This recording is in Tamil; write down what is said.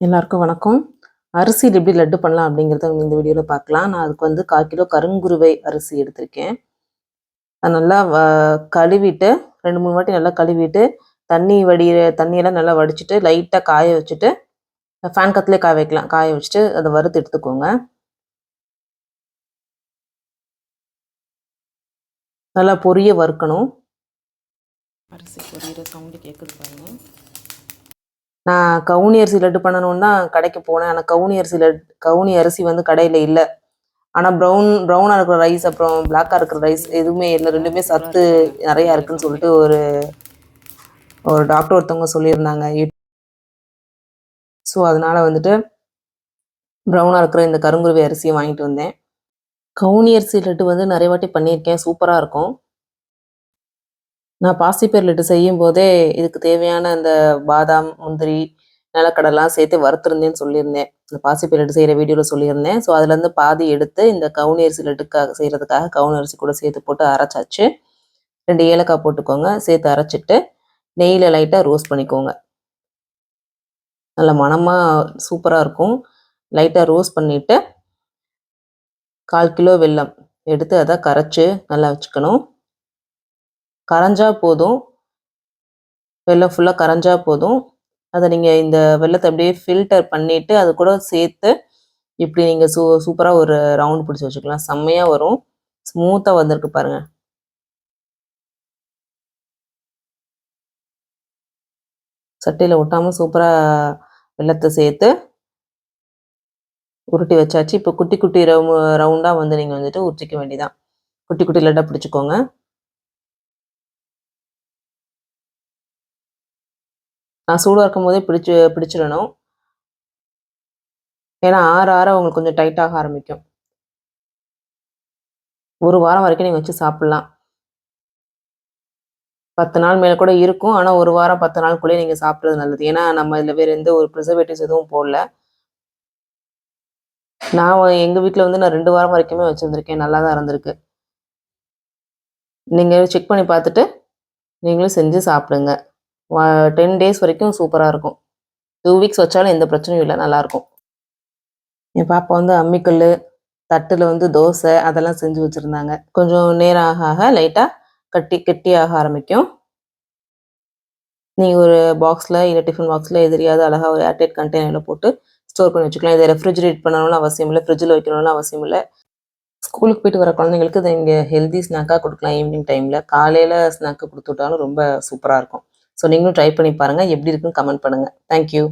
எல்லாருக்கும் வணக்கம். அரிசியில் எப்படி லட்டு பண்ணலாம் அப்படிங்கிறத இந்த வீடியோவில் பார்க்கலாம். நான் அதுக்கு வந்து 1/4 கிலோ கருங்குருவை அரிசி எடுத்திருக்கேன். அது நல்லா கழுவிட்டு 2-3 வாட்டி நல்லா கழுவிட்டு தண்ணியெல்லாம் நல்லா வடிச்சிட்டு லைட்டாக காய வச்சுட்டு ஃபேன் காற்றுலேயே காய வைக்கலாம். காய வச்சுட்டு அதை வறுத்து எடுத்துக்கோங்க. நல்லா பொரிய வறுக்கணும். அரிசி பொரியிற சவுண்டு கேட்குது பாருங்க. நான் கவுனி அரிசி லட்டு பண்ணணும்னு தான் கடைக்கு போனேன். ஆனால் கவுனி அரிசி வந்து கடையில் இல்லை. ஆனால் ப்ரௌனாக இருக்கிற ரைஸ் அப்புறம் பிளாக்காக இருக்கிற ரைஸ் எதுவுமே இல்லை. ரெண்டுமே சத்து நிறையா இருக்குதுன்னு சொல்லிட்டு ஒரு டாக்டர் ஒருத்தவங்க சொல்லியிருந்தாங்க. ஸோ அதனால் வந்துட்டு ப்ரௌனாக இருக்கிற இந்த கருங்குருவி அரிசியை வாங்கிட்டு வந்தேன். கவுனி அரிசி லட்டு வந்து நிறைய வாட்டி பண்ணியிருக்கேன். சூப்பராக இருக்கும். நான் பாசிப்பயிறு லட்டு செய்யும் போதே இதுக்கு தேவையான அந்த பாதாம், முந்திரி, நிலக்கடலாம் சேர்த்து வறுத்துருந்தேன்னு சொல்லியிருந்தேன். இந்த பாசிப்பயிறு லட்டு செய்கிற வீடியோவில் சொல்லியிருந்தேன். ஸோ அதுலேருந்து பாதி எடுத்து இந்த கவுனி அரிசி லட்டுக்காக செய்கிறதுக்காக கவுனி அரிசி கூட சேர்த்து போட்டு அரைச்சாச்சு. 2 ஏலக்காய் போட்டுக்கோங்க. சேர்த்து அரைச்சிட்டு நெய்யில் லைட்டாக ரோஸ்ட் பண்ணிக்கோங்க. நல்ல மணமாக சூப்பராக இருக்கும். லைட்டாக ரோஸ்ட் பண்ணிவிட்டு 1/4 கிலோ வெல்லம் எடுத்து அதை கரைச்சி நல்லா வச்சுக்கணும். கரைஞ்சா போதும். வெல்லம் ஃபுல்லாக கரைஞ்சா போதும். அதை நீங்கள் இந்த வெல்லத்தை அப்படியே ஃபில்டர் பண்ணிவிட்டு அது கூட சேர்த்து இப்படி நீங்கள் சூப்பராக ஒரு ரவுண்ட் பிடிச்சி வச்சுக்கலாம். செம்மையாக வரும். ஸ்மூத்தாக வந்திருக்கு பாருங்கள். சட்டையில் ஒட்டாமல் சூப்பராக வெல்லத்தை சேர்த்து உருட்டி வச்சாச்சு. இப்போ குட்டி குட்டி ரவுண்டாக வந்து நீங்கள் வந்துட்டு உருட்டிக்க வேண்டியதான். குட்டி குட்டி லட்டாக பிடிச்சிக்கோங்க. நான் சூடாக இருக்கும் போதே பிடிச்சிடணும். ஏன்னா ஆற உங்களுக்கு கொஞ்சம் டைட்டாக ஆரம்பிக்கும். 1 வாரம் வரைக்கும் நீங்கள் வச்சு சாப்பிட்லாம். 10 நாள் மேலே கூட இருக்கும். ஆனால் 1 வாரம் 10 நாளுக்குள்ளேயே நீங்கள் சாப்பிட்றது நல்லது. ஏன்னா நம்ம இதில் வேறு எந்த ஒரு ப்ரிசர்வேட்டிவ்ஸ் எதுவும் போடல. எங்கள் வீட்டில் வந்து நான் 2 வாரம் வரைக்குமே வச்சுருந்துருக்கேன். நல்லா தான் இருந்திருக்கு. நீங்கள் செக் பண்ணி பார்த்துட்டு நீங்களும் செஞ்சு சாப்பிடுங்க. 10 டேஸ் வரைக்கும் சூப்பராக இருக்கும். 2 வீக்ஸ் வச்சாலும் எந்த பிரச்சனையும் இல்லை, நல்லாயிருக்கும். என் பாப்பா வந்து அம்மிக்கல், தட்டில் வந்து தோசை அதெல்லாம் செஞ்சு வச்சுருந்தாங்க. கொஞ்சம் நேரம் ஆக லைட்டாக கெட்டியாக ஆரம்பிக்கும். நீங்கள் ஒரு பாக்ஸில் இல்லை டிஃபன் பாக்ஸில் எதிரியாவது அழகாக ஒரு ஏர்டைட் கண்டெய்னரில் போட்டு ஸ்டோர் பண்ணி வச்சுக்கலாம். இதை ரெஃப்ரிஜரேட் பண்ணணும்னு அவசியம் இல்லை, ஃப்ரிட்ஜில் வைக்கணும்னு அவசியம் இல்லை. ஸ்கூலுக்கு போயிட்டு வர குழந்தைங்களுக்கு இதை நீங்கள் ஹெல்தி ஸ்நாக்காக கொடுக்கலாம். ஈவினிங் டைமில் காலையில் ஸ்நாக்கு கொடுத்து விட்டாலும் ரொம்ப சூப்பராக இருக்கும். ஸோ நீங்களும் ட்ரை பண்ணி பாருங்கள். எப்படி இருக்குன்னு கமெண்ட் பண்ணுங்கள். தேங்க்யூ.